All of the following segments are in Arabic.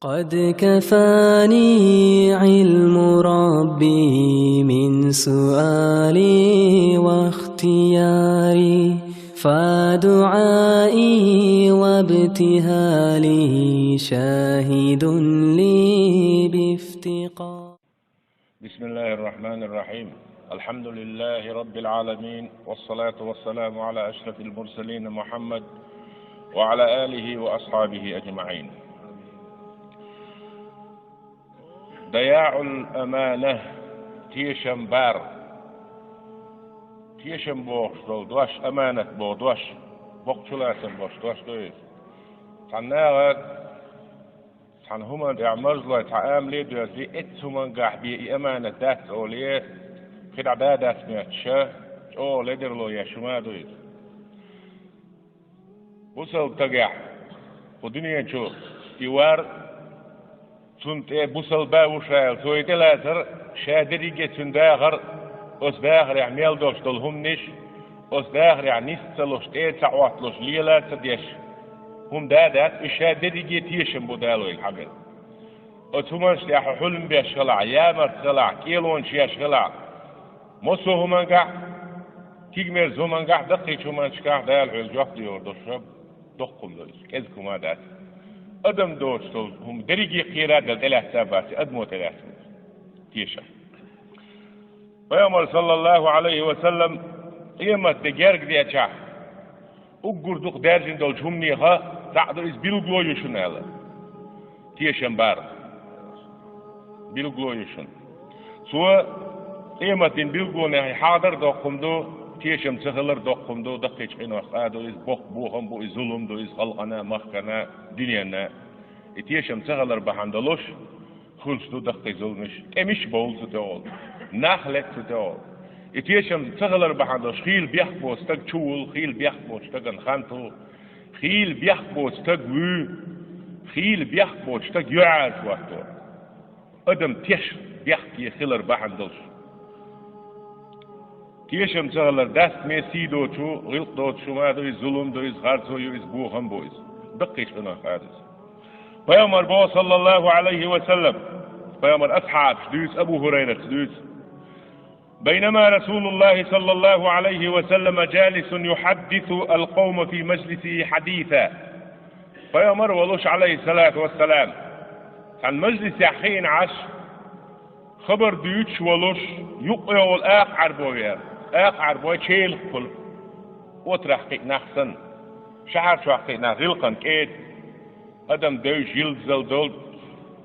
قد كفاني علم ربي من سؤالي واختياري فدعائي وابتهالي شاهد لي بافتقار. بسم الله الرحمن الرحيم. الحمد لله رب العالمين، والصلاة والسلام على أشرف المرسلين محمد وعلى آله وأصحابه أجمعين. ضياع الأمانة تيشم بار تيشم بوش دوش أمانة بودوش بوكشلاسن بوش دوش دوش تناغت تنهما دعمرزلا تعاملي دوزي اتسومن قحبي أمانة دات أوليه خدع دادات ميتشا أو لدرلو يشما دوز وصل تقع ودنيا شو يوار سنت بوصل باوشال تويت لاتر شادري جتون داخر أس داخر يعني ميل دوش دلهم نش أس داخر يعني نستلوش تعواتلوش ليلا تديش هم دادات الشادري جتيشن بدالو الحقل أتومنش لح حلم بيشغلع يامر تغلع كيلون شيشغلع مصو همانقع تيجمر زمانقع دقي شومانش قاع دال الجوف ديور دوشب دقم دوش كذكم هذا أدم دوستو هم دريجي قيراد الإله سابات أدمو ثلاث تيشا فيامر صلى الله عليه وسلم قيمة دجارك دي أشع أقول دوق دارجن دول جمني ها تعدر إز بيلغلو يشون هلا تيشن بار بيلغلو يشون سواء قيمة دين بيلغلو نهي حاضر دوقم دو تيشم سهلر دوقم دو دقيق حين وقادو إز بوهم بو إز ظلم دو إز خلقنا مخنا دنيانا تيشم سهلر بحندلوش خلص دو دقيق ظلمش إمش بول ستول نخلت ستول تيشم سهلر بحندلوش خيل بيحبو استق شول خيل بيحبو استق انخانتو خيل بيحبو استق وو خيل بيحبو استق يعاش وقتو أدم تيش بيحكي خيلر بحندلوش تيشم سهلر دست ميسي دوتشو غلط دوتشو ما دويز ظلم دويز غارتو يويز بوهم بويز دقيش انا خادس فيامر بو صلى الله عليه وسلم فيامر أصحاب شدوس أبو هريرة شدوس بينما رسول الله صلى الله عليه وسلم جالس يحدث القوم في مجلسه حديثا فيامر ولوش عليه الصلاة والسلام عن مجلس حين عش خبر ديوتش ولوش يقيا الآق عربويا آق عربويا شيل كل وترحقي نحسن شعر شوحقي نغلقا كيد أدم دوش يلزل دول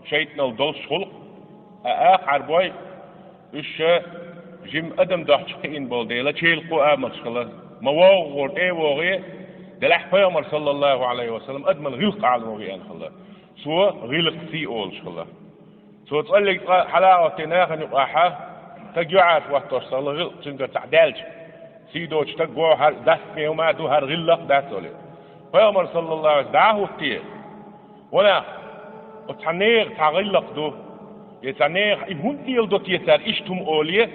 شيطنا الدول شخلق آق عربوي إيش جيم أدم دحشقين بول ديلا شيل قو آمل شخلا مواغور إيه وغيه دلح فيامر صلى الله عليه وسلم أدمن غلق على الموغي أنخلا سوى غلق في أول شخلا سوى تقول لك حلاوة تناخن يقاحة تجوعات وقتوش صلى غلق تنقى تعدالش سيدوش تقوى هر دست ميوما دو هر غلق داتولي فيامر صلى الله عليه وسلم دعاه كتير ولا وتعنيغ تعغلق دو يتعنيغ إبهن ديل دو تيسار إشتم أوليه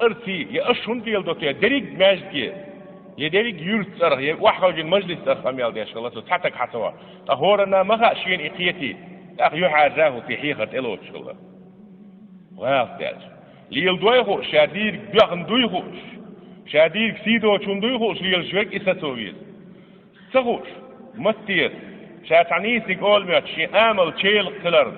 أرسي يأشهن ديل دو تيسار دريق ماجدي يدريق يرسر يوحوج المجلس أرخم يالدي أشغلات وتحتك حتوا أهورنا مخا شين إقيتي أخ يحاجاه في حيخة إلوش شغلات وافتاج ليل دويخو شادير بيغن دويخوش شادير سيدو چون دويخوش ليل شوك إساتوغيز سخوش مستير شاتعنيسي قول ميات شي آمل تشيل قلر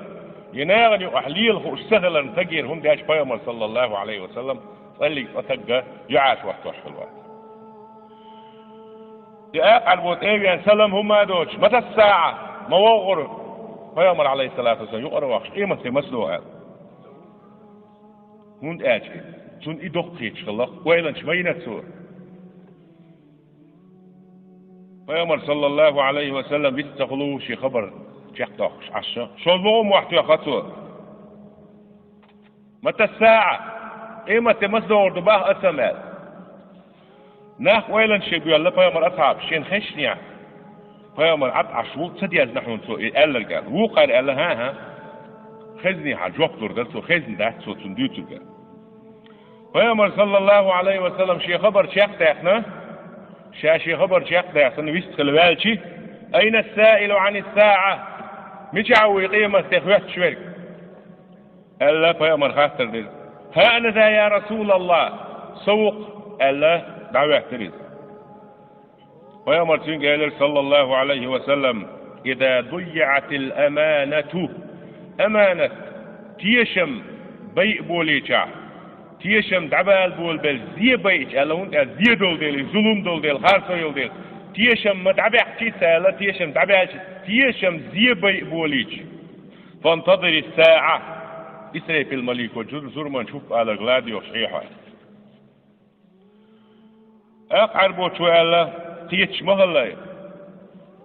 يناغني وأحليل خوش سهلا تقير هم داش بيامر صلى الله عليه وسلم صلي وتقى يعاش وقتوش في الوقت دقاق عربوت ايوان سلم هم دوش متى الساعة موغر بيامر عليه الصلاة والسلام يقرأ وقش قيمة مسلوها هند آجي سن إدوقيتش الله ويلن شمينة سور فيامر صلى الله عليه وسلم بيستغلوه شي خبر شيخ عشا شو المهم وقت ياخذوه متى الساعة إيمة مسدور دباه أسمال ناخ ويلن شي بيقول الله فيامر أصحاب شين خشنيا فيامر عد عشو تدي أزنحون سو قال لك وقال قال ها خزني حجوكتور ده سو خزن ده سو تنديوتو ده فيامر صلى الله عليه وسلم شي خبر شيخ تاخنا شاشي خبر شيخ ده عشان يستخل بالشي أين السائل عن الساعة مجاوي قيمة تخوات شويك ألا بيامر خاطر ديز ها أنا ذا يا رسول الله سوق ألا دعوة تريز بيامر تنقل صلى الله عليه وسلم إذا ضيعت الأمانة أمانة تيشم بيء بوليشا تيشم دعبال بول بل زي بيش ألون زي دول ديل ظلم دول ديل خارصو ديل تيشم مدعبع تيسالة تيشم دعبع تيشم زي بيء بوليش فانتظر الساعة إسرائيل في الملك وجزر ما نشوف على غلادي وصحيحة أقعر بوشو ألا تيتش مهلا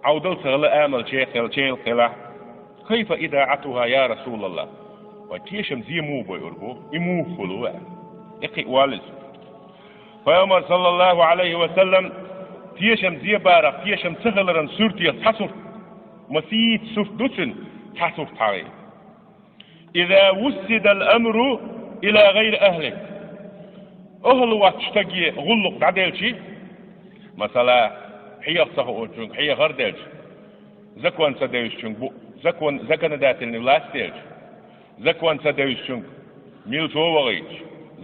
عودل سغلا آمل شيخ قلا كيف إذاعتها يا رسول الله وتيشم زي مو بيربو إمو خلوة إقي والز فيامر صلى الله عليه وسلم تيشم زي بارق تيشم سغلرن سورتي حصر مسيت سوف دوتن حصر تاري إذا وسد الأمر إلى غير أهله أهل واتشتقي غلق دعديلشي مثلا حيا صهوتشون حيا غردلش زكوان سديوشون زكوان داتلني لاستيلش زكوان سديوشون ميلشو وغيش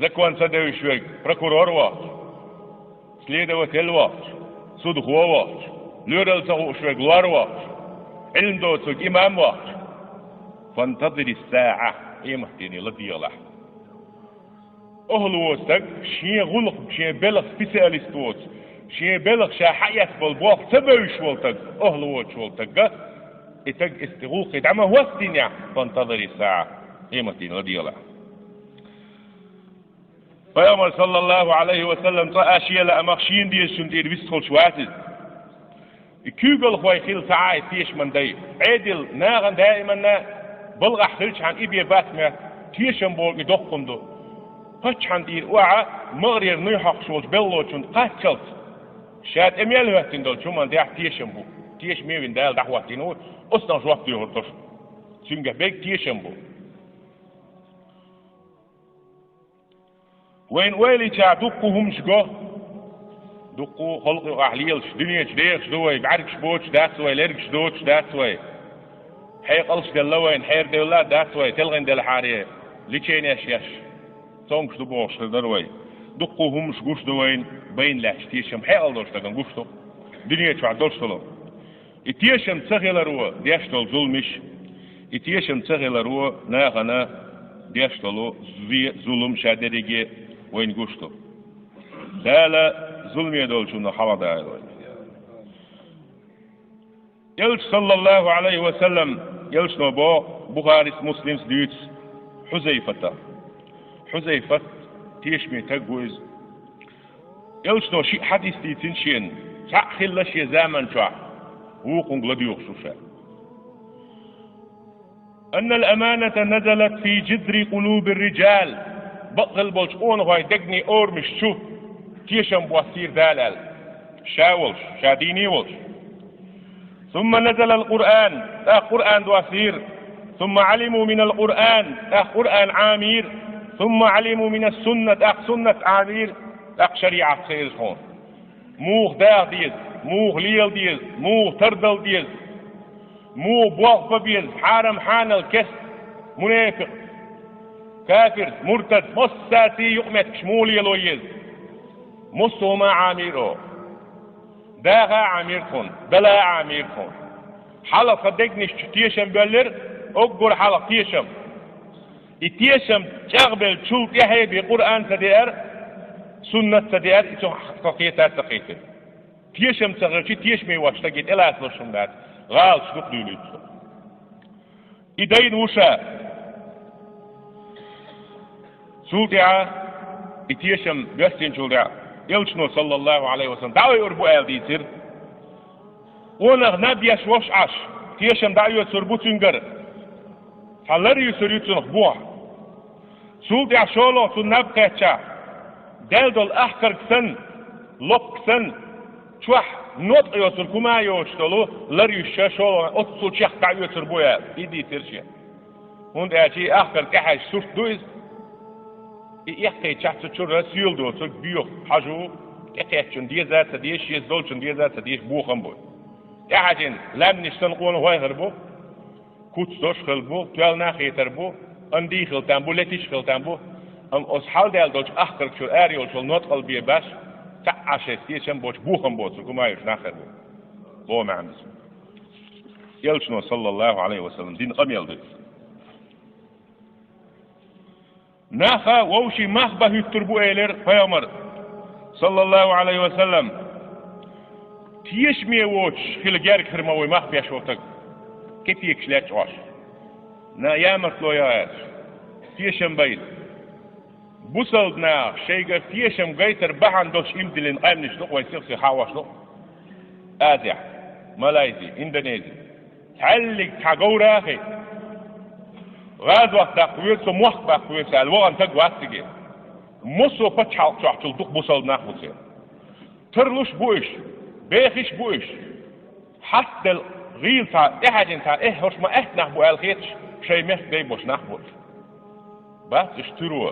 زكوان سديوشون بروكورور واش سليدوتيل واش صدق واش لورل صهوشون غوار واش علم دوتسوك إمام واش فانتظر الساعة إيمهتيني لديالة أهل وستك شين غلق شين بلغ سبيسياليست ووت شين بلغ شاحية بالبوخ تبوش ولتك أهل ووت ولتك إتك استغوق دعما هو السنع فانتظر الساعة إيمهتيني لديالة فيامر صلى الله عليه وسلم تأشياء لأمخشين دي الشندير بيستخل شواتز كيوغل خوي خيل ساعة تيش من دي عدل ناغن دائما بلغ أحسلش عن إبي باتما تيشن بول يدقم دو هاتش عن دير وعا مغرير نيحق شولش بلوشن قاتلت شاد اميال وقتين دول شو من ديح تيشن بو تيش ميوين دال دحواتين هو أصلا جواب ديهور دوش سنجه بيك تيشن بو وين ويلي تا دقوهم شقو دقو خلق أحليلش دنيا شديخ شدوي بعركش بوش داسوي ليركش دوش داسوي حيقلش دلوين حير دولا داسوي تلغن دل حاريه ليشين يش صونكش دبوش دروي دقوهم شقوش دوين بين لاش تيشم حيقل دوش دقن قوشتو دنيا شو عدوش تلو اتيشم تغيل روا ديشتل ظلمش اتيشم تغيل روا ناغنا ديشتلو ظلم شادريجي وين قوشتو دالا ظلم يدول شنو حوا دايلوي يلش صلى الله عليه وسلم يلش نبو بخاري مسلم ديوت حذيفة تيشمي تجوز يلش نو شيء حديث تيتنشين سأخل شيء زمن شع وقن غديوخ شوشا أن الأمانة نزلت في جذر قلوب الرجال بقل بلشون هاي دقني أور مش شوف تيشم بواسير دالال شاولش شاديني ولش ثم نزل القرآن قرآن دواسير ثم علموا من القرآن قرآن عامير ثم علموا من السنة سنة عامير شريعة خير هون موغ داغ ديز موغ ليل ديز موغ تردل ديز موغ بوغ بيز حارم حانل كس منافق كافر مرتد مصاتي يقمت شمولي لويز مصوما عاميرو داغا عاميركم بلا عاميركم حلقة دقنش تيشم بلر أقر حلقة تيشم تيشم تقبل تشوف يحيى بقرآن تدير سنة تدير تقيتات تقيتات تيشم تغرشي تيشمي واش تقيت إلا أسلوشم دات غال شدق دوليت إدين وشا سولتعا تيشم بيستين شولتعا يلشنو صلى الله عليه وسلم دعوة يربو آل ديتر ونغ نبيش وش عش تيشم دعوة سربو تنقر حلر يسريو تنخبوع سولتع شولو تنبقى تشا دل أحكر كسن لب كسن شوح نوت يوتر كما يوشتلو لر يشا شولو أتصل شيخ دعوة سربو آل إيدي ترشي هند أشي أحكر كحش سوف دويز يحكي تحت شر سيل دو تك بيوخ حجو يحكي شن دي ذات ديش يزول شن دي ذات ديش بوخم بو يحكي لم نشتن قون هاي هربو كوت دوش خلبو تولنا خيتر بو أندي خلتان بو لتيش خلتان بو أم أصحاب دال دوش أخر شو أريول شو نوت قلبي باش تعشى ستيشن بوش بوهم بوش كما يش ناخر بو بو معنس يلشنو صلى الله عليه وسلم دين قميل دي ناخا ووشي مخبه يتربو إيلر فيامر صلى الله عليه وسلم تيش ميوش خيل جارك هرموي مخبه شوتك كتيك شلاتش عاش نا يامر لو ياش تيشم بيت بوصل نا شيء تيشم جيتر بحن دوش إمدلين قامنش لو ويسير حواش لو آسيا ملايزي إندونيسي تعلق تغورا أخي غاز وقت تقوير سو موقت تقوير سال وقت تقواتي مصو فتحال تحتل دق بوصل ناخوسي ترلوش بوش بيخش بوش حتى الغيل تاع احد تاع هوش ما نحبو الخيتش شيء مخ بيبوش نحبوش بس اشتروا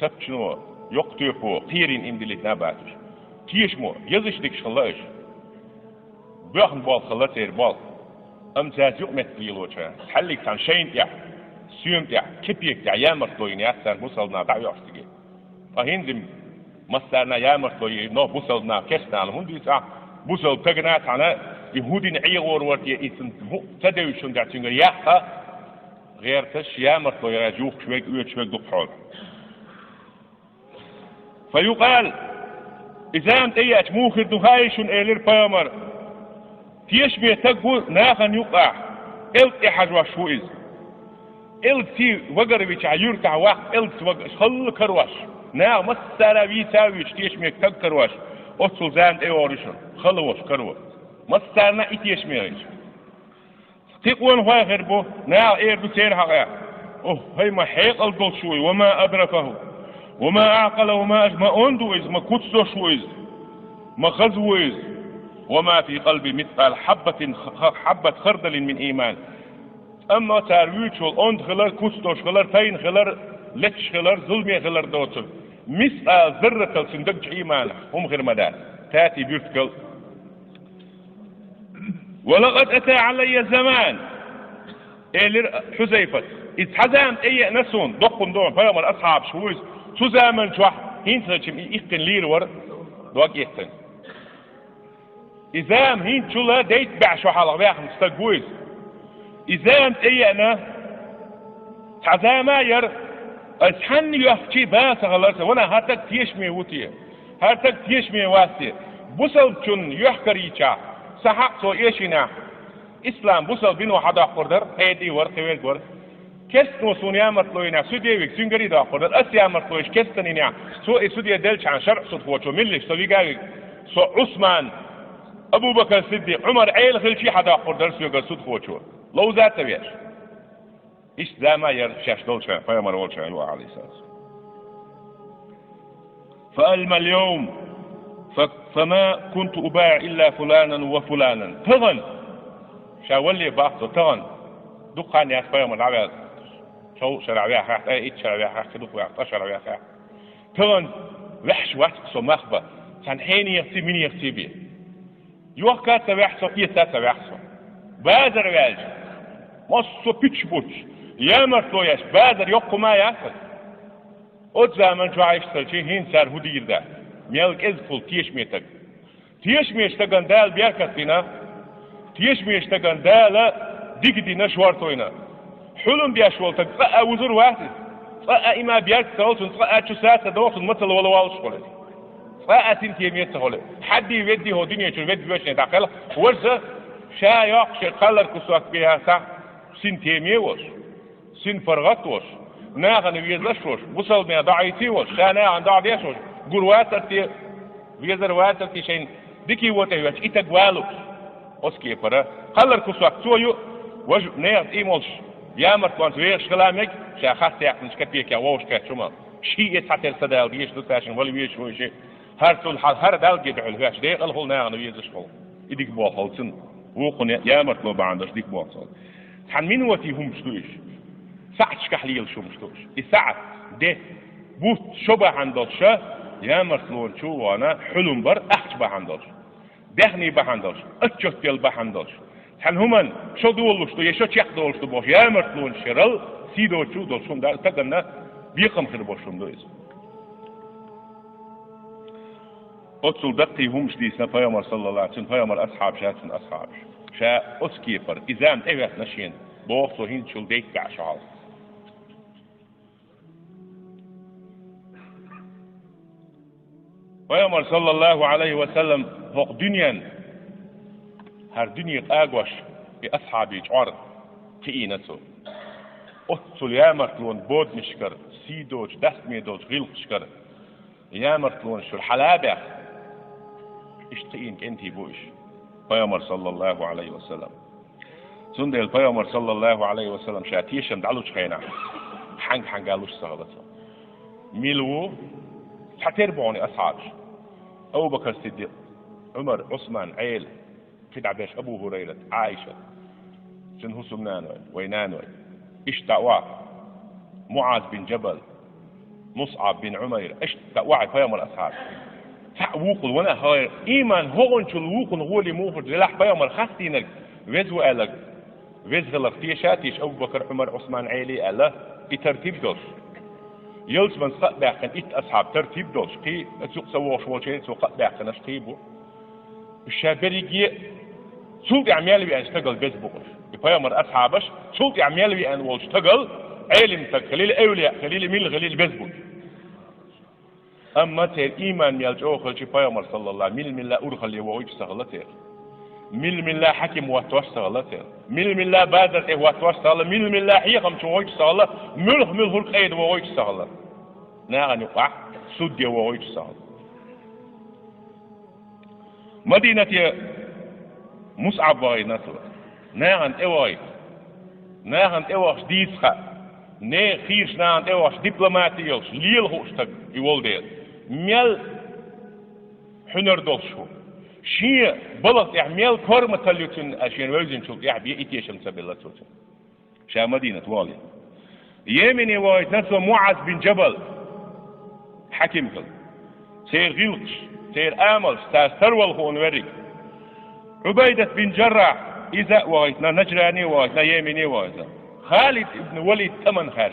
تبشنوا يقتيفوا قيرين امدلت نباتش تيش مو يزش ديك شخلاش بيخن بال خلات سير بال امتاز يؤمت بيلوشا حليك تان شين تاع سيوم تاع كبيك تاع يامر توين يحسن بوصلنا تاع يحتاجي فهندم مصدرنا يامر توين نو بوصلنا كسنا الهندي تاع بوصل تجنا تاعنا يهودي نعي ورورتي اسم تدويشون تاع تنجر يحا غير تش يامر توين يجوك شويك ويك شويك دبحول فيقال إذا أنت إياك موخر دهايشون إلير بيامر تيشبه تقبل ناخن يقع إلت إحد وشوئز إلت تي وقر بيش عيور تاع واق إلت وقر خل كرواش نا مسارا بيساويش تيشبه تق كرواش أصل زان إيوريشن خلوش كرواش مسارنا إتيشبه إيش تقوان هوا غربو نا إير بسير حقا هاي ما حيق القل شوي وما أدركه وما أعقل وما أجمع أندو إز ما كتسو شوئز ما خزوئز وما في قلبي مثقال حبة خردل من إيمان أما تارويش والأند خلال كستوش خلال تين خلال لتش خلال ظلمي خلال دوتل مثقال ذرة سندقش إيمان هم غير مدار تاتي بيرتكل ولقد أتى علي زمان إلى حزيفة إذ حزام أي نسون دقن دون فيوم الأصحاب شويز سوزامن شوح هين سنشم إيقن لير ور دوق يحسن إذا هين شولا ديت بعشو حلق بياخ مستقويز إذا أنت أنا تعزاما ير أسحن يحكي باس غلرس وانا هاتك تيشمي وطيه هاتك تيشمي واسي بوصل شن يحكر يشا سحق سو إيشنا إسلام بوصل بينو حدا قردر هيدي ور خويل ور كست نوسونيا مرتلوينا سوديويك سنجري دا قردر أسيا مرتلويش كستنينا سو سوديا دلش عن شرع صدفوشو ملش سو بيقاوي سو عثمان أبو بكر الصديق عمر عيل خلشي حدا قردر سو يقال صدفوشو لو ذات تبيش إيش ذا ما يرشاش دولشا فيامر والشا أيوة عليه السلام فألم اليوم فما كنت أباع إلا فلانا وفلانا تغن شاولي باقصو تغن دقان يا فيامر العباد شو شرعبيا خاحت إيش شرعبيا خاحت دق ويا شرعبيا خاحت تغن وحش واتك سو مخبة كان حيني يختي من يختي بيه يوكا تبعحسو إيسا تبعحسو بازر واج مصو بيتش بوتش يا مرتوياش بادر يقو ما يأكل أد زمن شو عايش تلشي هين سار هدير ده ميلك إزفل تيش ميتك تيش ميشتغن دال بيركتنا تيش ميشتغن دال ديك دينا شوارتوينا حلم بيشولتك فأ وزر واحد فأ إما بيركتولتن فأ شو ساسة دوتن مثل ولا والشولتي فأ تنتي ميتهولي حد يودي هو دنيا شو يودي بيشني داخل ورزة شا يقشي قلر كسوك بيها سا سن تيميوش سن فرغتوش ناغن ويزشوش بصل من ضعيتيوش شا ناغن ضعيتيوش قول واترتي ويزر واترتي شين ديكي واتيوش إتقوالوش أسكي فرا قلر كسوك سويو وج ناغن إيمولش يامر كوانت ويش خلامك شا خاصة يحنش كتبيك يا ووش كاتشوما شيء يتحتر سدال بيش دوتاشن ولا ويش ويشي هرسول حال هر دال جدعو الهاش ديق الهول ناغن ويزشوش إديك بوخلصن وقن يا مرتلو بعندش ديك بوصل حن مين وتي هم شتوش ساعة شكحليل شو مشتوش الساعة ده بوت شبه عندش يا مرتلو شو وانا حلم بر أحش بعندش دهني بعندش أتشتيل بعندش Sen human şo doluşdu, yaşo çak doluşdu boş. Yamertlun şeral sidoçu dolşunda taganna bir qamxır boşundayız. Otsul daqti humş diysna Peygamber sallallahu aleyhi ve sellem Peygamber ashab şatın ashab. Şa oskifer izam evet naşin. Bu so hin çul deyt gaşal. Peygamber sallallahu aleyhi ve sellem hok dünyan her dünya ağaç bi ashabi çar qinasu. Otsul yamertlun bodnişkar sidoç dastmedol gilqşkar. Yamertlun şul halabe iştiyin enti bu iş. Peygamber sallallahu aleyhi ve sellem. Sundel Peygamber sallallahu aleyhi ve sellem şatiyşem daluç khayna. Hang aluç sağlasa. Milu saterboni ashab. Ebu Bekir Siddiq, Ömer, Osman, Ayl, Fid'abeş, Ebu Hureyre, Aişe. Sen husumnan ve inan ve iş da'wa. Muaz bin Cebel, Mus'ab bin Umayr, iş da'wa Peygamber ashab. Ta'wuqul wana hayr iman hoğun çul wuqun huli muhur zilah Peygamber khasdinek vezu alak vezgılak tiyşatiş Ebu Bekir, Ömer, Osman, Ayli Allah itertib dos. يلز من صق باقن إت أصحاب ترتيب دوش قي أسوق سووش وشين سوق باقن أشقيبو الشابري جي سوق عميالي بأن اشتغل بس بقش يبايمر أصحابش سوق عميالي بأن واشتغل علم خليل أولياء خليل ميل خليل بس بقش أما تير إيمان ميالج أوخل يبايمر صلى الله ميل من لا أرخل يوويج سغلتير ميل من لا حكم واتواش سغلتير ميل من لا بادر واتواش سغلت ميل من لا حيقم شوويج سغلت ملخ القيد وويج سغلت ناغن يقع سود وويج سغلت مدينة مصعب واي نصر ناغن اواش ديسخا نه خيرش ناغن اواش دبلوماتي يلش ليل هوشتك يولدير ميل حنر دولشو شيء بلغ يعمل كرمة تليوتن عشان وزن شو يعبي إتيشم سبيلة توتن شا مدينة والي يمني وايد نسوا معاذ بن جبل حكيم كل سير غلقش سير آمل سترول هون ورق عبيدة بن جراح إذا وايد نجراني وايد يمني وايد خالد بن وليد ثمن خارج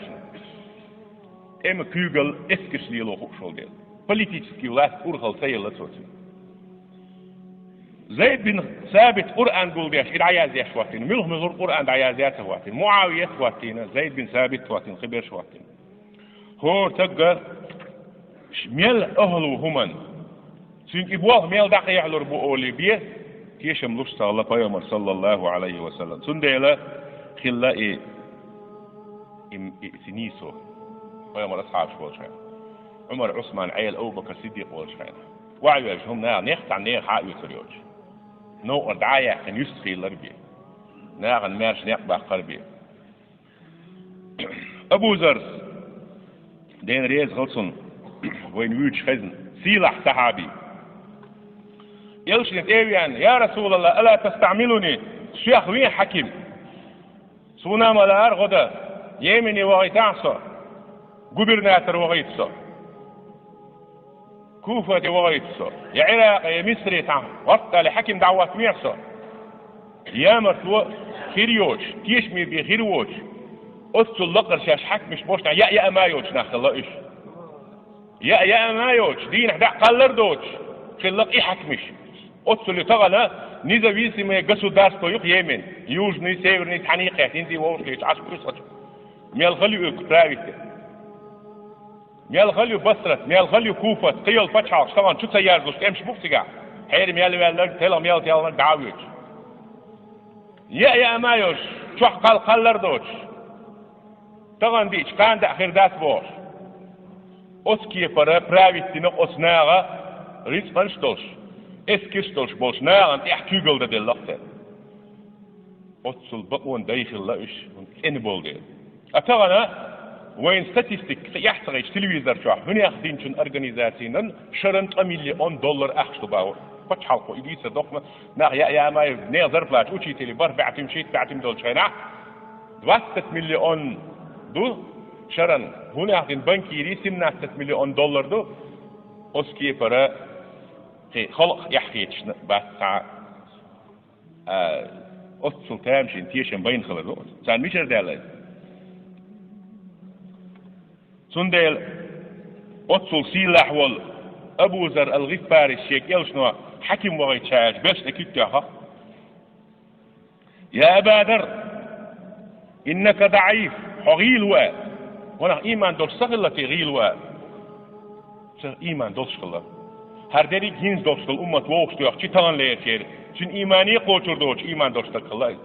إما كيغل إسكش ليلو خوشول ديل политический власть урхал سيلة توتن زيد بن ثابت قرآن قول بيش إدعياز يشواتين ملهم يزور قرآن دعيازيات واتين معاوية واتين زيد بن ثابت واتين خبير شواتين هو تقر ميل أهلو همن سين إبواه ميل دقي يعلر بؤولي بيه كيشم لوش صلى الله صلى الله عليه وسلم سن ديلا خلا سنيسو بيامر أصحاب شوالشين عمر عثمان عيل أبو بكر صديق والشين وعيوش هم نيخت عن نيخ عايو سريوش نو أردعايا كان يستخي الأربية ناغن مارش نيقبع قربية أبو زرس دين ريز غلصن وين ويوش خزن سيلح صحابي يلشنت ايوان يا رسول الله ألا تستعملني شيخ وين حكيم سونا ملار غدا يمني وغيتعصر قبرناتر وغيتسر كوفة وغيتسر يا عراق يا مصر تعم وقت لحكم دعوات ميرسر يا مرتو خيريوش تيشمي بخيروش أصل لقر شاش حك مش بوشنا يا أمايوش ناخلا إيش يا أمايوش دين حدا قلر دوش خلق إيه حكمش أصل تغلا نيزا بيسي ما يقصو داس طيق يمن يوجني سيورني تحنيقه تنتي ووشكيش عاش بيصج ميال غليو إكتراويته ميال غليو بصرت ميال غليو كوفة قيل فتحة طبعا شو سيار دوش تمشي بوكسيقع حير ميال تلا ميال تيال دعاويش يا أمايوش شو قلر دوش طبعا ديش كان دا آخر داس بوش أسكي فرا براويتي نق أسناغا ريس فنشتوش اسكشتوش بوش ناغا تحكيقل دا دي اللقطة أتصل بقوان دايخل لأش إن بول دي أتغنا وين ستاتيستيك يحتغيش تلويزر شوح هنا ياخدين شن أرغانيزاتينا شرنت $1,000,000 أخشتو باو فتحالكو إليسا دوخنا ناغ يا ما نيغزر فلاش وشي تيلي بار بعتم شيت بعتم دول شينا 20 مليون دو شرن هنا ياخدين بنكي ريسم $1 مليون دو أسكي فرا خلق يحكيش بس أتصل تامشين تيشن بين خلده سان ميشر دالي سندل أتصل سيلاح وال أبو ذر الغفاري الشيخ يلشنوا حكم وغيت شاش بس أكيد يا أبا ذر إنك ضعيف حغيل واد وانا إيمان دول سغلة غيل واد إيمان دول شغلة هر دری گینز دوستل امت ووشتوخ چی تان لیتیر چون ایمانی قوچر دوش ایمان دوستل خلای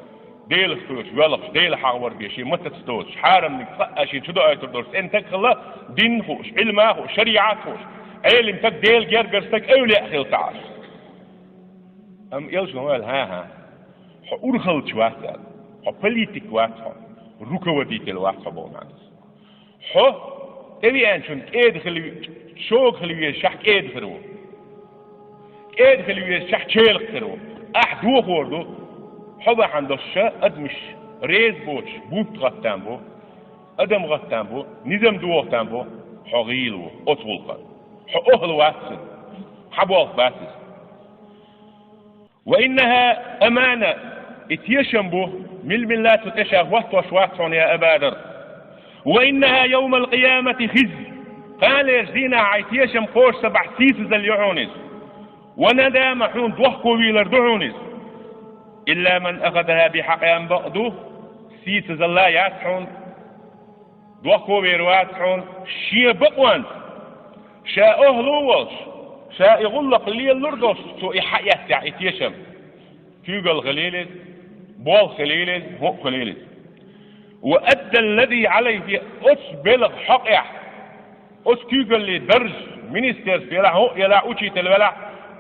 دیل ستوش ولخش دیل حاور بیشی متستوش حرم نقاشی چدو آیتر دوست انت خلا دین خوش علم خوش شریعت خوش علم تك ديل جر قرستك أولي أخيل تعاش أم يلش نوال ها أرخل شواحد بوليتيك واحد ركوديك الواحد بونانس تبي أنشون كيد خلي شو خلي شح كيد خرو كيد خلي شح شيل خرو أحدو خوردو حبا عندش أدمش ريز بوش بوت غتان بو أدم غتان بو نظام دو غتان بو حغيلو أطول قد أهل واسد حبوال باسس وإنها أمانة اتيشنبو من لا تتشاه واتوشواتون يا أبادر وإنها يوم القيامة خزي قال يجدينا عيتيشم قوش 7 سيسز اليعونز وندى محون دوحكو ويلر دعونز إلا من أخذها بحق ينبقدو سيسز الله ياتحون دوحكو ويرواتحون شي بقوانز شاء أهلوش شاء يغلق اللي اللردوش سو إحيات عيتيشم كيوغل خليلز بول خليلز هو خليلز وأدى الذي عليه أسبلغ حقيا أسكيغل اللي درج منستير فيلا هو يلا أوشي تلولا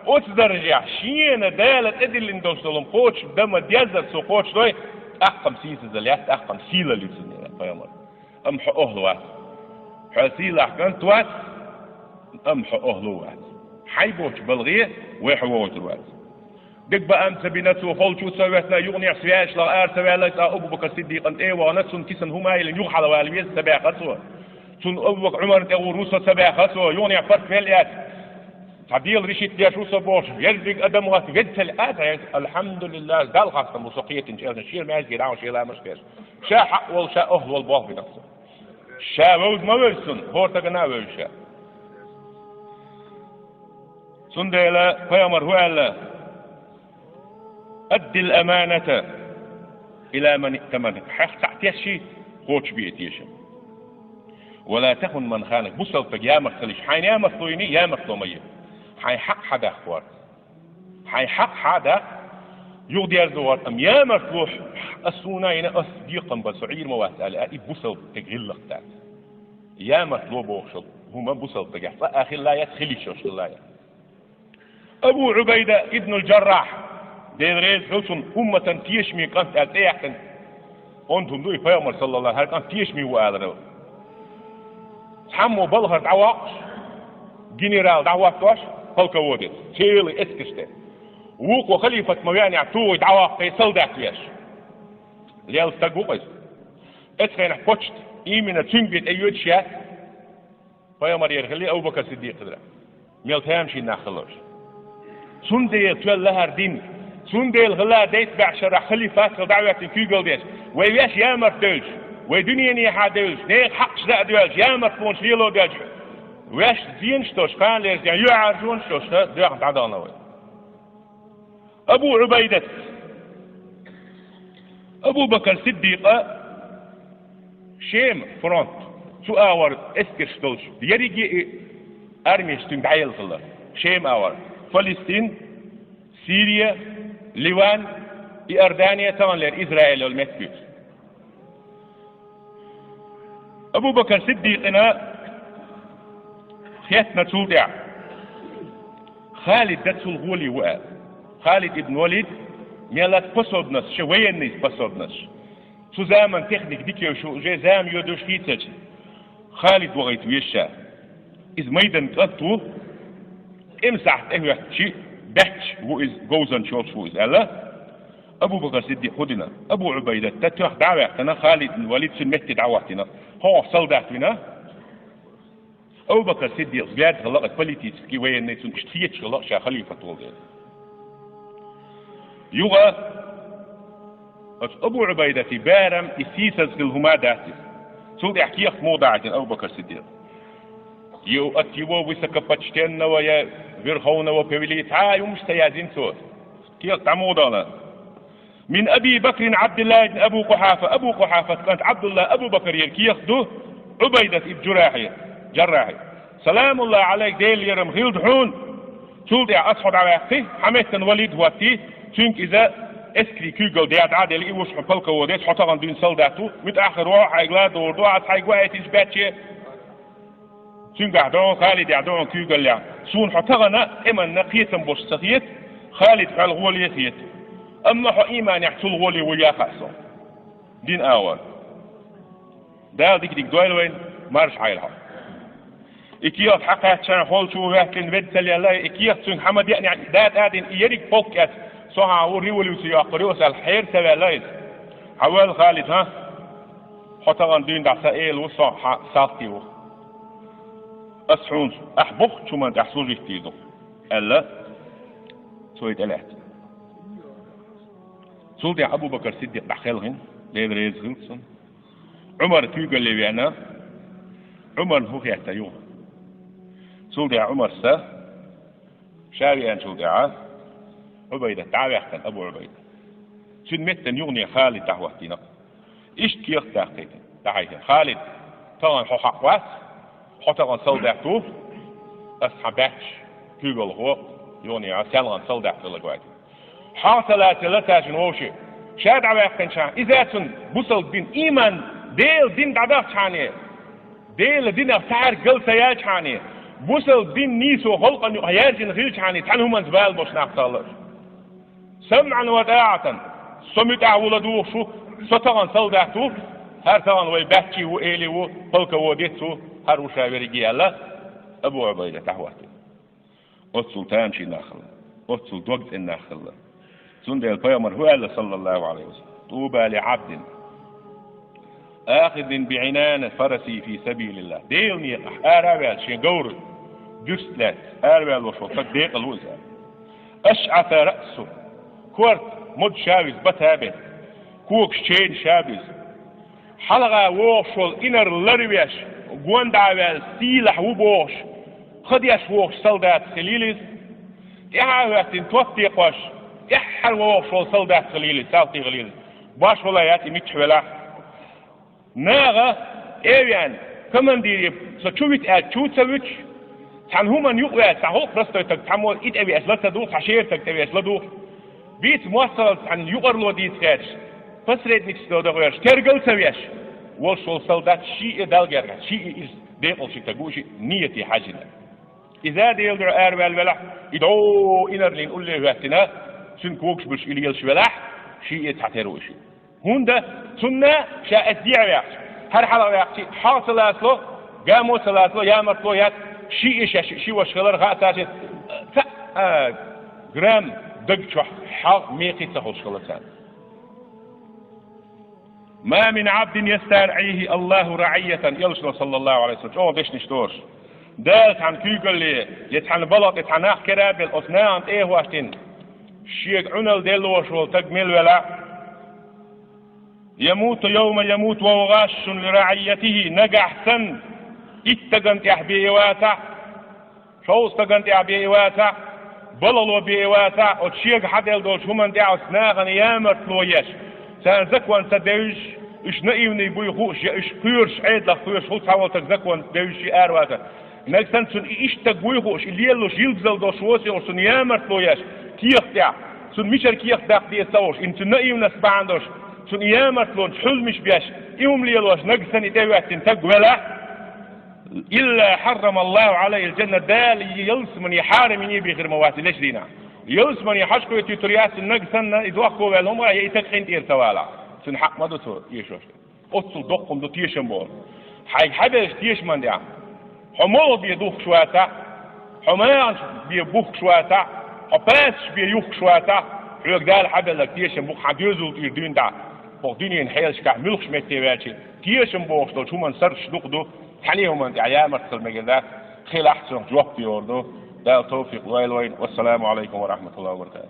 أسدرجع شين دالة أدي اللي ندوشلهم قوش دم ديازر سو قوش دوي أحقم سيسة زليات أحقم سيلة اللي تسنينا فيامر أمح أهلوات حسيلة أحقن توات أمح أهلوات حيبوش بلغيه ويحووت الوات دق بقى أمس بنفسه وفلشو سويتنا يغني عسياش لا أر سويلت أبو بكر الصديق أنت إيه ونفسهم كسن هما يلين يوحى والويز سبع خسوة سن أبو بكر عمر تقول روسا سبع خسوة يغني فرق مليات تعديل رشيد ديش روسا بوش يرزق أدم غاس قد سلقات الحمد لله قال خاصة موسيقية إن شير ما يجي دعوة شيء لا مشكلة شا حق والشا أهل والباغ بنفسه شا ووز ما ويسن هو تقنا ويشا سندلا فيامر هو الله أدي الأمانة إلى من ائتمنك حق تعتيشي خوش بيتيشم ولا تخن من خانك بصلتك يا مخليش حين يا مخلويني يا مخلومية حي حق حدا أخوار حي حق حدا يغدي أرزوار أم يا مخلوح أسوناين أصديقا بسعير مواسأل أي بصلتك غلق تات يا مخلوب وخشل هما بصلتك آخر لا يدخلي شوش الله أبو عبيدة ابن الجراح دين ريز هلسون أمة تيشمي كانت أتيحتن أنتم دوي فيامر صلى الله عليه وسلم كانت تيشمي وآل حمو بلغر دعواقش جنرال دعواقش هلك ودت شيلي اسكشته ووكو خليفة موانع توي دعواق تيسل داكياش ليال استقوقز اتخين حكوشت إيمنا تنبيت أيوت شيات فيامر يرغلي أبو بكر الصديق قدر ميلتهامشي ناخلوش سندي تول لهر دين سندي الغلا ديت بعشر خليفات دعوة في قلديش وياش يا مرتلش ودنيا ني حادلش نيق حقش لا دولش يا مرفونش ليلو دولش وياش زين شتوش قال ليش يعني يعرجون شتوش دواق تعدانا وي أبو عبيدة أبو بكر الصديق شيم فرونت سو آور اسكر شتوش يريجي أرميش تنبعيل خلا شيم آور فلسطين سوريا ليوان إردانيا تمام لير إسرائيل والمسكوت أبو بكر صديقنا خياتنا تودع خالد دتسول غولي وقال خالد ابن وليد ميلات بصودنس شوية الناس بصودنس شو زامن تخنك ديكيو شو جي زام يودوش كيتج خالد وغيت ويشا إذ ميدان تقطو امسحت اهوه شيء بحش وإذ جوزن شوش وإذ ألا أبو بكر صديق خدنا أبو عبيدة تتوح دعوتنا خالد الوليد سمت دعوتنا هو صلداتنا أبو بكر صديق زياد خلقت بليتيس كي وين نيتون اشتيت خلق شا خليفة طول يوغا أبو عبيدة بارم إسيسز الهما داتس سود يحكي موضعة أبو بكر الصديق يو أتيو ويسكبتشتين ويا فيرهون وبيوليت يوم مستيازين سود كيف تعمودنا من أبي بكر عبد الله بن أبو قحافة كانت عبد الله أبو بكر يخدو عبيدة جراحي سلام الله عليك ديل يرم هيلد حون سود يا أصحاب عواقتي حميت وليد وقتي شنك إذا اسكري كيغل ديات عادل إيوش حفلك وديس حطغن دين سلداتو متأخر واحد حيقلا دور دو عاد حيقوا ايتيش باتشي شنك عدون خالد عدون كيغل لع سون حطغن إما نقيتم بوش سخيت خالد حال غولي خيت أما حو إيمان يحصل غولي ويا خاصو دين آوان دال ديك دويل وين مارش عيلها إكيات حقا شان حول شو هكين بدسل الله إكيات سون حمد يعني دات آدين إيريك فوكات صح وريولي سياقريوس الحير تبعلايز حوال خالد ها حطغن دين دع سائل وصح ساقيو أسحون أحبخ شو ما تحصل يحتيزو ألا سويت ألات سولدي أبو بكر صديق بحخلهن لين ريز غلسن عمر تيجي اللي بينا عمر هو يحتاجون سولدي عمر شاري أن سولدي عبيدة تعالى يحتن أبو عبيدة شن متن يغني خالد دعوتنا إيش كيخ دعيتن خالد طبعا هو حقواس حطغن صلدعتو أصحاباتش كيغل هو يغني عسالغن صلدعتو لقواتي حاصلات لتاجن ووشي شاد عواقن شان إذا تن بوصل دين إيمان دين دعداف شاني دين أفتار قل سياج شاني بوصل دين نيسو خلقا هياجن غير شاني تنهم زبال بوش ناقصالر سمعا وداعة سمت أولادو شو ستغن صلدعتو هر تغن ويباتشي وإيلي وطلق وديتو هر وشاوريجي الله أبو عبيدة تحواتي السلطان شي ناخل السلطان الناخل سند البيامر هو صلى الله عليه وسلم طوبى لعبد آخذ بعنان فرسي في سبيل الله ديلني أرابال شي قور جسلات أرابال وشوطك ديق الوزع أشعث رأسه كورت مد شابز بتابه كوك شين شابز حلقة ووشول إنر لربيش قوان دعوال سيلح وبوش خديش ووش سلدات خليلز إعاوات توطي قوش إحر ووشول سلدات خليلز سالتي خليلز باش ولاياتي متحولا ناغا إيوان كمان ديري ستشويت تشوت سويتش تان همان يقوى تهوق رستويتك تمول إيد أبي أسلت دوخ عشيرتك تبي أسلدوخ بيت موصل عن يقر لو ديت خيرش فسرت نكس لو دغيرش كرجل سويش وشول سلدات شيء دالجر شيء ديقل شيء تقوشي نيتي حاجنا إذا ديلدر أربال بلح إدعو إنرلين قول له وقتنا سن كوكش بش إليل شبلح شيء تحتروشي هوندا سنة شاء الديع ويقش هر حلقة ويقشي حاصل أسلو قامو سلاسلو يامرتلو يات شيء وشغلر غاتاشي جرام دقشو حق ميقي تخل شغلتان ما من عبد يسترعيه الله رعية يلشنا صلى الله عليه وسلم أوه ديش نشتورش دالت عن كيقول لي يتحن بلط يتحن كراب الأثناء ايه واشتين شيك عنل ديلوش والتقميل ولا يموت يوم يموت وهو غاش لرعيته نجح سن اتقنت يحبي واتا شو استقنت يحبي واتا بللو بيواتا وتشيك حد يلدوش هم دعوا سناغن يامر تلويش سان زكوان تدوش اش نقيوني بوي خوش اش قيرش عيد لخوش خوش حاولتك زكوان دوش ارواتا نكسن سن ايش تقوي خوش اللي يلوش يلبزل دوش ووسي ورسن يامر تلويش كيخ دع سن ميشر كيخ دع دي السوش انت نقيون اسبعان دوش سن يامر تلوش حل مش بيش ايهم ليلوش نكسن يدوات تنتقولا إلا حرم الله عليه الجنة دال يلسمن يحارمني بغير مواتي ليش دينا يلسمن يحشكو يتيترياس النقسن يدوخو بالهم يتقين دير سوالا سن حق ما دوتو يشوش أتصل دقم دو تيشن بول حي حبش تيش من ديا حمول بيدوخ شواتا حمانش بيبوخ شواتا حباش بيوخ شواتا حيوك دال حبلك تيشن بوخ حديوزو تيردين دا بوخ دينين حيلش كح ملخش متيواتي تيشن بوخ دو شو من سرش دقدو حنيهم أنت عيامك في المجلات خيل أحسن جواب يوردو ده توفيق ويل والسلام عليكم ورحمة الله وبركاته.